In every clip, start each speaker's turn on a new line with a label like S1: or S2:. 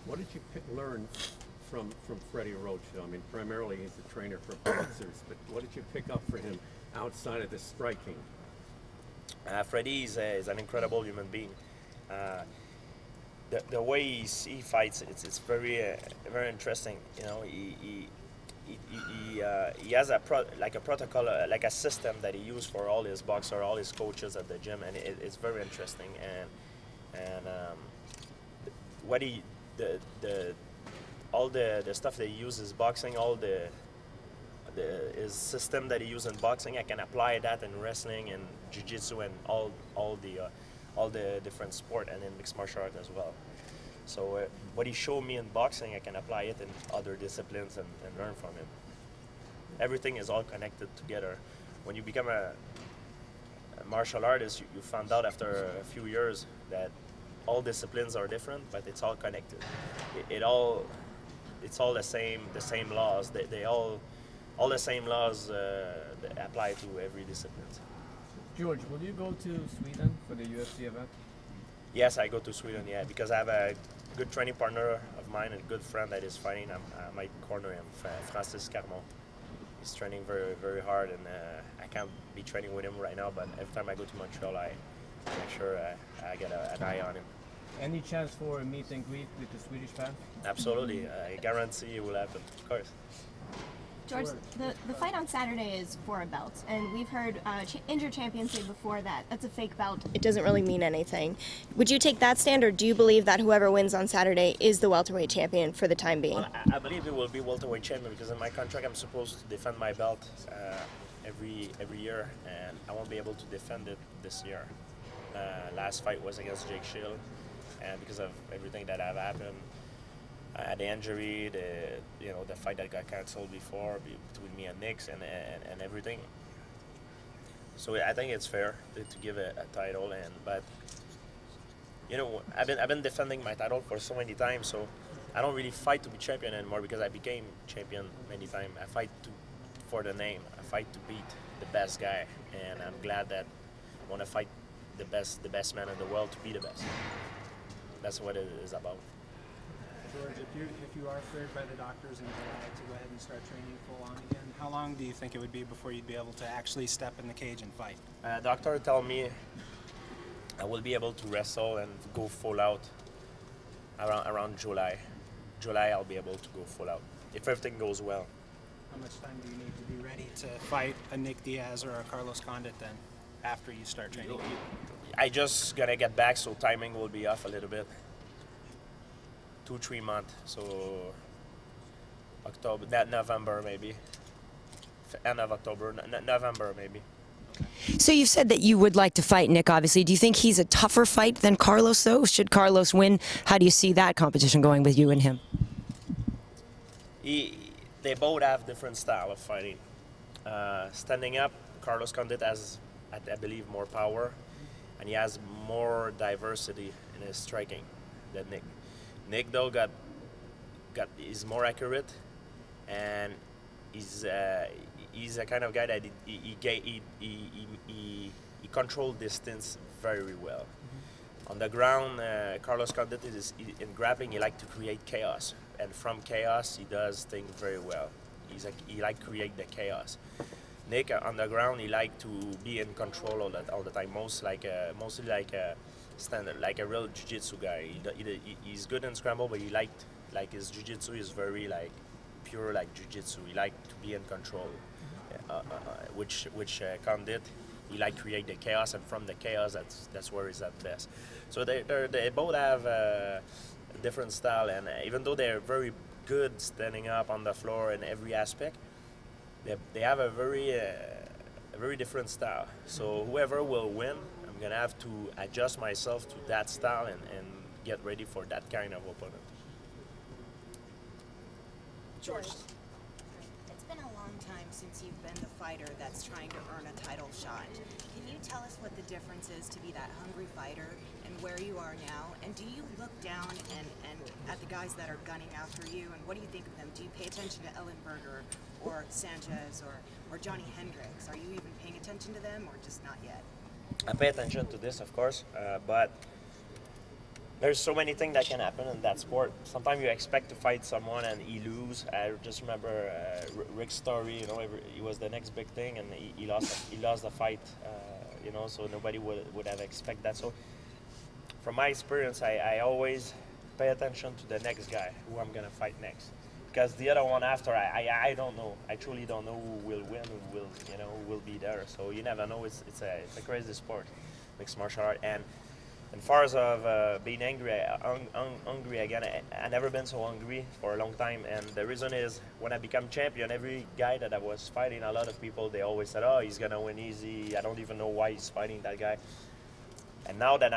S1: What did you learn from Freddie Roach? I mean, primarily he's a trainer for boxers, but what did you pick up for him outside of the striking?
S2: Freddie is an incredible human being. The way he fights, it's very very interesting. You know, he has a protocol, like a system that he uses for all his boxers, all his coaches at the gym, and it's very interesting. And what all the stuff that he uses boxing, all his system that he uses in boxing, I can apply that in wrestling and jiu-jitsu and all the different sport and in mixed martial art as well. So what he showed me in boxing, I can apply it in other disciplines and learn from him. Everything is all connected together. When you become a martial artist, you found out after a few years that all disciplines are different, but it's all connected. It's all the same laws. They all the same laws that apply to every discipline.
S3: George, will you go to Sweden for the UFC event?
S2: Yes, I go to Sweden, yeah, because I have a good training partner of mine and a good friend that is fighting. I might corner him, Francis Carmon. He's training very, very hard, and I can't be training with him right now, but every time I go to Montreal, I make sure I get an eye on him.
S3: Any chance for a meet and greet with the Swedish fans?
S2: Absolutely, I guarantee it will happen, of course.
S4: George, the fight on Saturday is for a belt, and we've heard injured champions say before that that's a fake belt. It doesn't really mean anything. Would you take that stand, or do you believe that whoever wins on Saturday is the welterweight champion for the time being?
S2: Well, I believe it will be welterweight champion because in my contract I'm supposed to defend my belt every year, and I won't be able to defend it this year. Last fight was against Jake Shield, and because of everything that have happened. The injury, the fight that got cancelled before between me and Nick and everything. So I think it's fair to give a title, but you know, I've been defending my title for so many times, so I don't really fight to be champion anymore because I became champion many times. I fight for the name. I fight to beat the best guy, and I'm glad that I want to fight the best man in the world to be the best. That's what it is about.
S5: George, if you are cleared by the doctors and you're allowed to go ahead and start training full on again, how long do you think it would be before you'd be able to actually step in the cage and fight?
S2: Doctor told me I will be able to wrestle and go full out around July. July I'll be able to go full out if everything goes well.
S5: How much time do you need to be ready to fight a Nick Diaz or a Carlos Condit then after you start training?
S2: I just gotta get back, so timing will be off a little bit. 2-3 months, so October, November maybe, end of October, November maybe.
S6: So you've said that you would like to fight Nick, obviously. Do you think he's a tougher fight than Carlos, though? Should Carlos win, how do you see that competition going with you and him?
S2: They both have different style of fighting. Standing up, Carlos Condit has, I believe, more power, and he has more diversity in his striking than Nick. Nick though is more accurate, and he's a kind of guy that he controls distance very well. On the ground, Carlos Condit is in grappling. He likes to create chaos, and from chaos he does things very well. He likes to create the chaos. Nick on the ground, he likes to be in control all the time, mostly like a standard, like a real jiu-jitsu guy. He's good in scramble, but his jiu-jitsu is very pure like jiu-jitsu. He likes to be in control, which Condit, he likes to create the chaos, and from the chaos, that's where he's at best. So they both have a different style, and even though they're very good standing up on the floor in every aspect, they have a very different style. So whoever will win, I'm gonna have to adjust myself to that style and get ready for that kind of opponent.
S7: George, it's been a long time since you've been the fighter that's trying to earn a title shot. Can you tell us what the difference is to be that hungry fighter and where you are now? And do you look down and at the guys that are gunning after you, and what do you think of them? Do you pay attention to Ellenberger or Sanchez or Johnny Hendricks? Are you even paying attention to them, or just not yet?
S2: I pay attention to this, of course, but There's so many things that can happen in that sport. Sometimes you expect to fight someone and he lose. I just remember Rick's story. You know, he was the next big thing, and he lost. He lost the fight. You know, so nobody would have expected that. So, from my experience, I always pay attention to the next guy who I'm gonna fight next, because the other one after I don't know. I truly don't know who will win, who will be there. So you never know. It's a crazy sport, mixed martial art. And far as of being hungry again, I never been so hungry for a long time. And the reason is, when I become champion, every guy that I was fighting, a lot of people, they always said, "Oh, he's gonna win easy. I don't even know why he's fighting that guy." And now that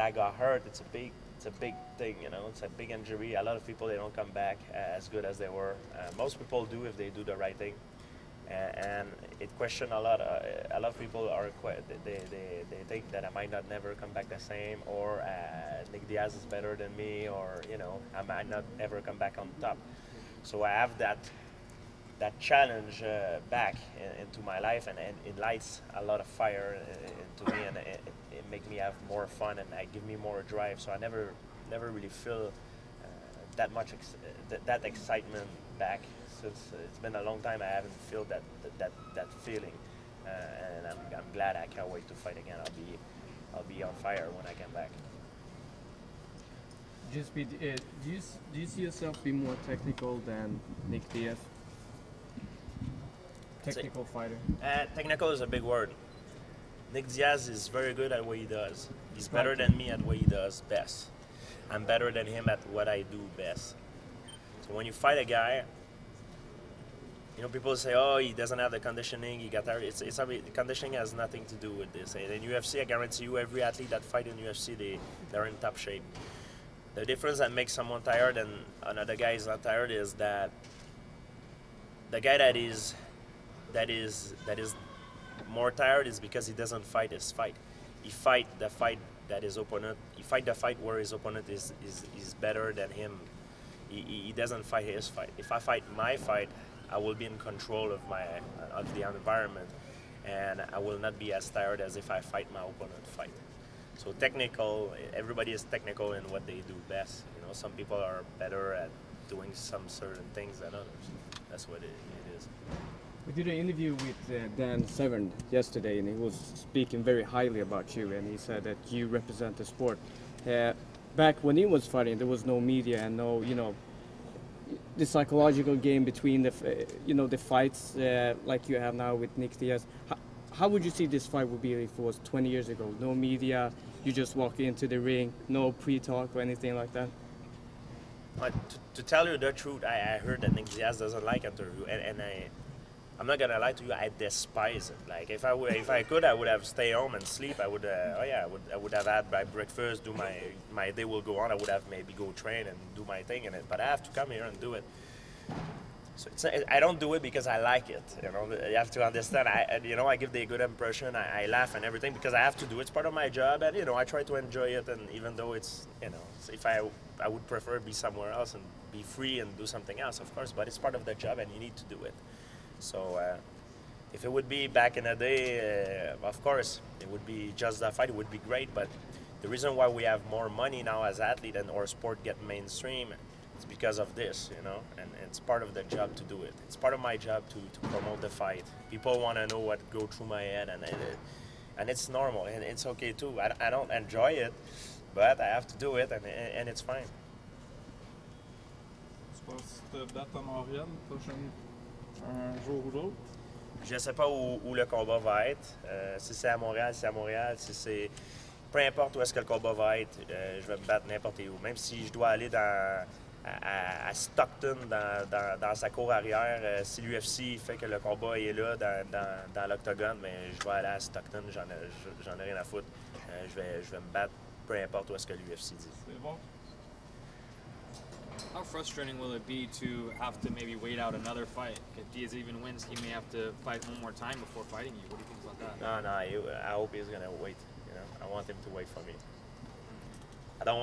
S2: I got hurt, it's a big thing, you know. It's a big injury. A lot of people, they don't come back as good as they were. Most people do if they do the right thing. And it questions a lot. A lot of people they think that I might not never come back the same, or Nick Diaz is better than me, or I might not ever come back on top. So I have that challenge back into my life, and it lights a lot of fire into me, and it makes me have more fun, and it give me more drive. So I never really feel that much that excitement back. Since it's been a long time, I haven't felt that feeling, and I'm glad. I can't wait to fight again. I'll be on fire when I come back.
S3: GSP, do you see yourself be more technical than Nick Diaz? Technical fighter.
S2: Technical is a big word. Nick Diaz is very good at what he does. He's better than me at what he does best. I'm better than him at what I do best. So when you fight a guy, people say, "Oh, he doesn't have the conditioning. He got tired." The conditioning has nothing to do with this. In UFC, I guarantee you, every athlete that fight in UFC, they're in top shape. The difference that makes someone tired and another guy is not tired is that the guy that is more tired is because he doesn't fight his fight. He fight the fight that his opponent. He fight the fight where his opponent is better than him. He doesn't fight his fight. If I fight my fight, I will be in control of the environment, and I will not be as tired as if I fight my opponent fight. So technical, everybody is technical in what they do best. Some people are better at doing some certain things than others. That's what it is.
S3: We did an interview with Dan Severn yesterday, and he was speaking very highly about you, and he said that you represent the sport. Back when he was fighting, there was no media and no, the psychological game between the fights like you have now with Nick Diaz. How would you see this fight would be if it was 20 years ago? No media, you just walk into the ring, no pre-talk or anything like that?
S2: But to tell you the truth, I heard that Nick Diaz doesn't like interview, and I'm not gonna lie to you, I despise it. Like if I could, I would have stayed home and sleep. I would have had my breakfast, do my day will go on. I would have maybe go train and do my thing in it. But I have to come here and do it. So I don't do it because I like it. You have to understand. I give the good impression. I laugh and everything because I have to do it. It's part of my job, and I try to enjoy it. And even though it's if I would prefer be somewhere else and be free and do something else, of course. But it's part of the job, and you need to do it. So if it would be back in the day, of course, it would be just that fight. It would be great. But the reason why we have more money now as athletes and our sport get mainstream is because of this, and it's part of the job to do it. It's part of my job to promote the fight. People want to know what go through my head, and it's normal, and it's okay too. I don't enjoy it, but I have to do it, and it's fine.
S8: Un jour ou l'autre?
S2: Je ne sais pas où le combat va être. Si c'est à Montréal, c'est à Montréal. Si c'est... Peu importe où est-ce que le combat va être, je vais me battre n'importe où. Même si je dois aller à Stockton, dans sa cour arrière, si l'UFC fait que le combat est là, dans l'octogone, mais je vais aller à Stockton, j'en ai rien à foutre. Je vais me battre peu importe où est-ce que l'UFC dit.
S8: C'est bon.
S9: How frustrating will it be to have to maybe wait out another fight? If Diaz even wins, he may have to fight one more time before fighting you. What do you think about that?
S2: No, I hope he's gonna wait. I want him to wait for me. I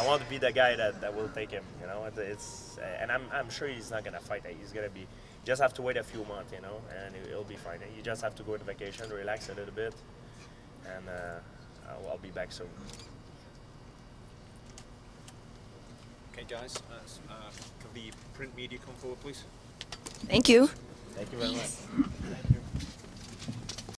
S2: want to be the guy that will take him. And I'm sure he's not gonna fight. He's gonna be. Just have to wait a few months, and he'll be fine. You just have to go on vacation, relax a little bit, and I'll be back soon.
S10: Hey guys, can the print media come forward, please?
S6: Thank you.
S2: Thank you very much.